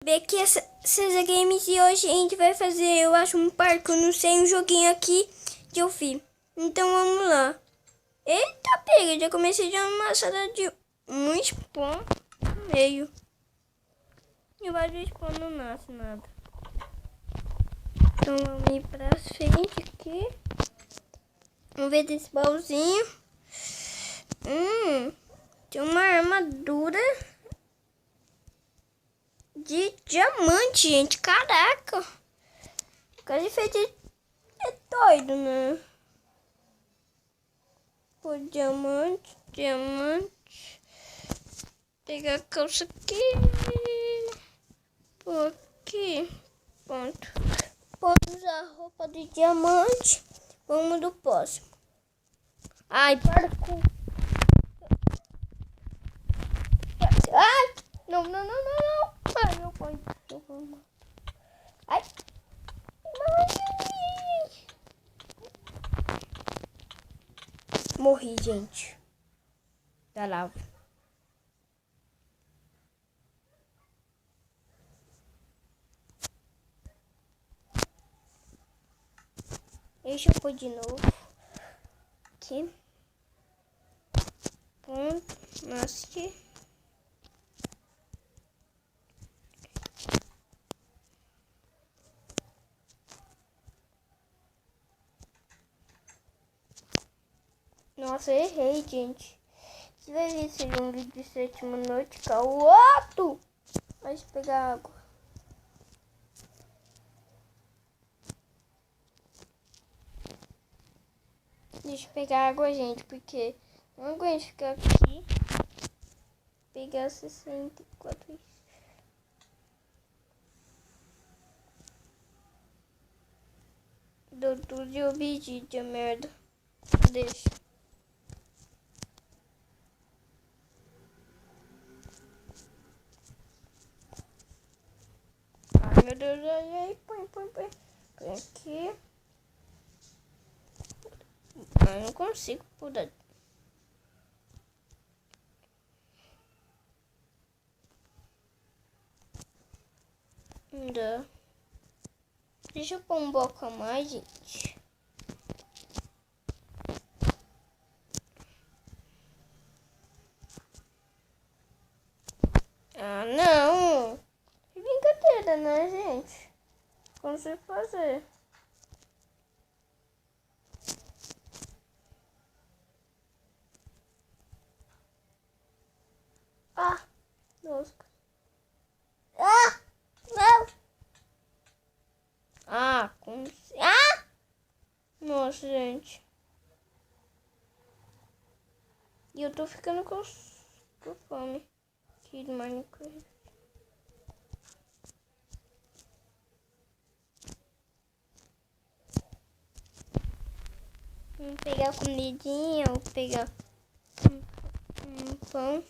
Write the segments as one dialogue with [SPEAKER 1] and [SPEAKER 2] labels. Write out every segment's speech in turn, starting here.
[SPEAKER 1] Ver que essa César Games e hoje a gente vai fazer, eu acho, um parque, eu não sei, um joguinho aqui que eu fiz. Então vamos lá. Eita, pega, já comecei de uma sala de um spawn no meio. E o do spawn não nasce nada. Então vamos ir pra frente aqui. Vamos ver desse baúzinho. Tem uma armadura de diamante, gente. Caraca. Quase feito é doido, né? Por diamante. Pegar a calça aqui. Por aqui. Ponto. Vamos usar a roupa de diamante. Vamos do próximo. Ai, parkour. Ai, não. Ai, meu pai. Ai. Morri, gente. Da lava. Deixa eu pôr de novo. Aqui. Ponto. Nasce. Nossa, errei, gente. Você vai ver esse um vídeo de sétima noite, Caoto. Vai pegar água. Deixa eu pegar água, gente, porque não aguento ficar aqui. Pegar 64. Dou tudo de obediência, merda. Deixa. Ai, meu Deus, ai, põe. Põe aqui. Eu não consigo pular. Ainda. Deixa eu pôr um bloco a mais, gente. Ah, não. Que brincadeira, né, gente? Como você fazer? Ah, nossa. Ah, não. Ah, como... Ah! Nossa, gente. E eu tô ficando com fome aqui do Minecraft. Vamos pegar a comidinha, vou pegar um pão.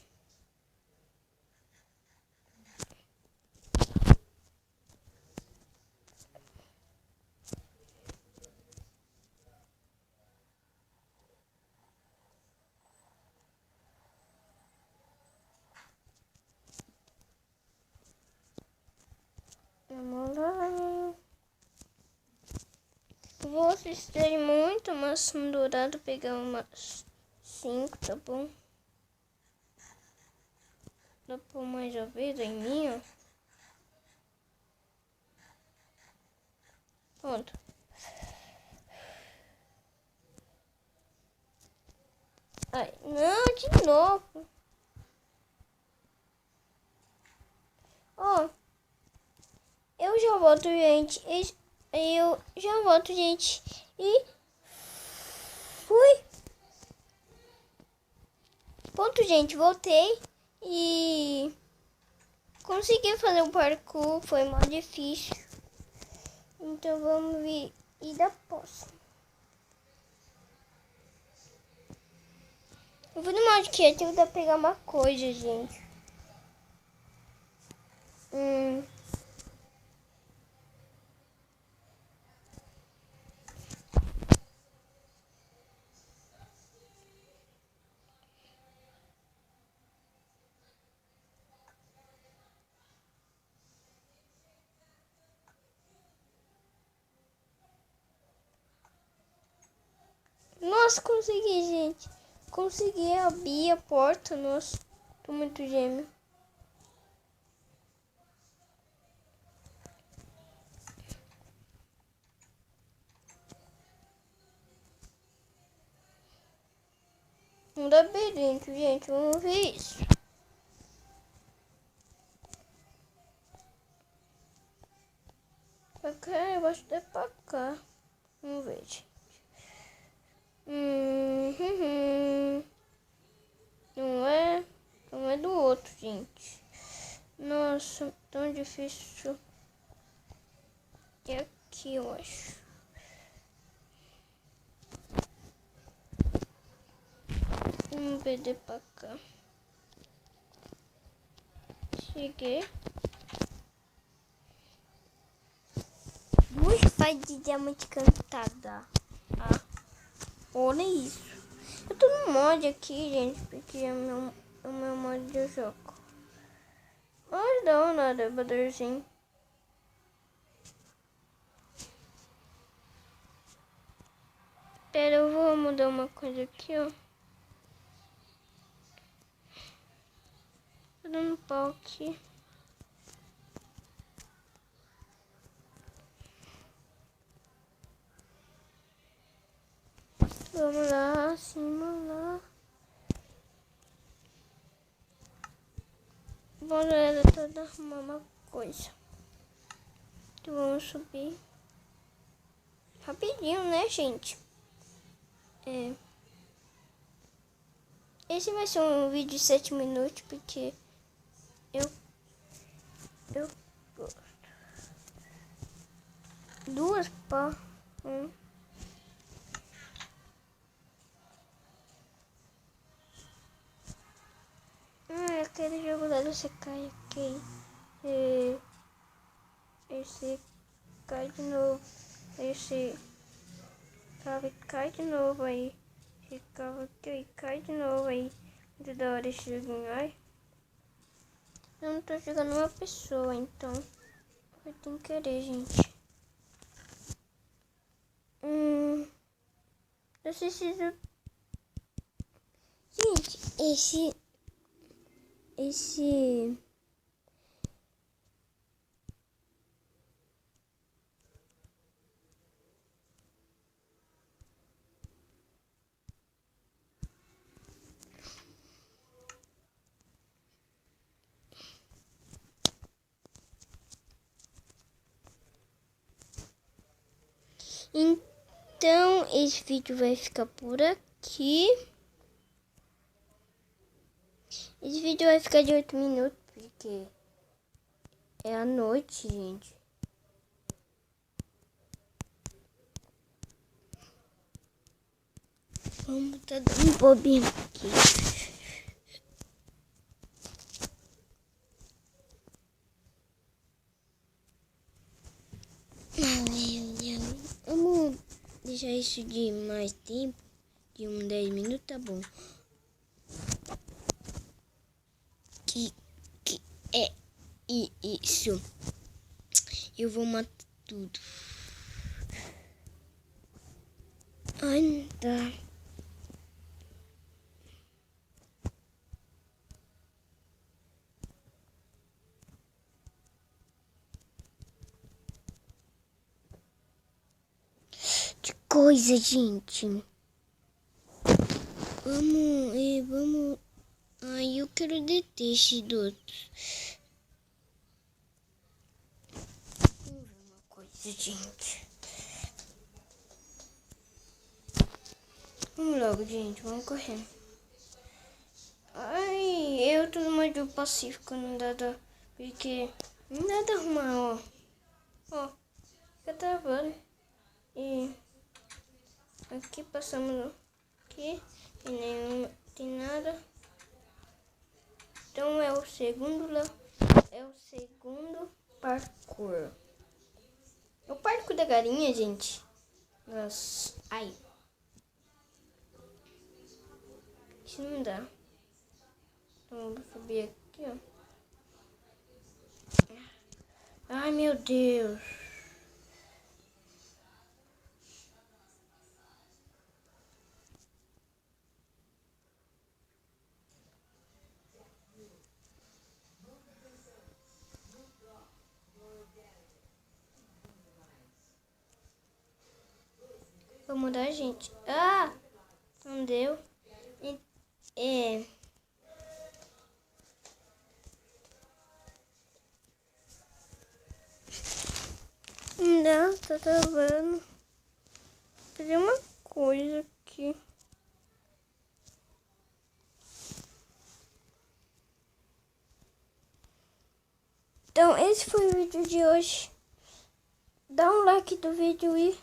[SPEAKER 1] Vamos lá. Vou assistir muito maçã dourada, pegar umas 5, tá bom? Dá pra pôr mais ovelha em mim, ó. Pronto. Ai, não, de novo. Ó, eu já volto, gente. Eu já volto, gente. E fui. Pronto, gente, voltei. E consegui fazer o parkour. Foi mais difícil. Então vamos ver. E da próxima. Eu vou no modo criativo pra pegar uma coisa, gente. Nossa, consegui, gente. Consegui abrir a porta. Nossa, tô muito gêmeo. Um labirinto, gente. Vamos ver isso. Pra cá, eu acho que é pra cá. Vamos ver, gente. Não é do outro, gente. Nossa, tão difícil. É aqui, eu acho. Vamos ver de pra cá. Cheguei. Duas faces de diamante cantada. Ah, olha isso. Eu tô no mod aqui, gente, porque é o meu mod de jogo. Mas não, nada, badorzinho. Pera, eu vou mudar uma coisa aqui, ó. Tô dando pau aqui. Vamos lá, simular. Vamos lá, toda arrumar uma coisa. Então vamos subir. Rapidinho, né, gente? Esse vai ser um vídeo de 7 minutos, porque eu gosto. Duas pá. Aquele jogo lá você cai aqui. Esse cai de novo. Esse cai de novo aí. Esse aqui cai de novo aí. Muito da hora esse joguinho, ai. Eu não tô jogando uma pessoa, então foi sem querer, gente. Eu preciso... Gente, esse... Então, esse vídeo vai ficar por aqui. Esse vídeo vai ficar de 8 minutos, porque é a noite, gente. Vamos tá dando um bobinho aqui. Vamos deixar isso de mais tempo, de 10 minutos, tá bom. Que é isso? Eu vou matar tudo. Ai, não dá. Que coisa, gente. Vamos. Ai, eu quero deter esse do outro. Vamos ver uma coisa, gente. Vamos logo, gente. Vamos correr. Ai, eu tô no modo pacífico, não dá, porque não dá pra arrumar, ó. Ó, fica travando. E aqui passamos aqui, tem nada. Então é o segundo parkour. É o parkour da galinha, gente. Nossa, ai. Isso não dá. Então vou subir aqui, ó. Ai, meu Deus. Vou mudar, gente. Ah! Não deu. É. Não, tá travando. Vou fazer uma coisa aqui. Então, esse foi o vídeo de hoje. Dá um like do vídeo e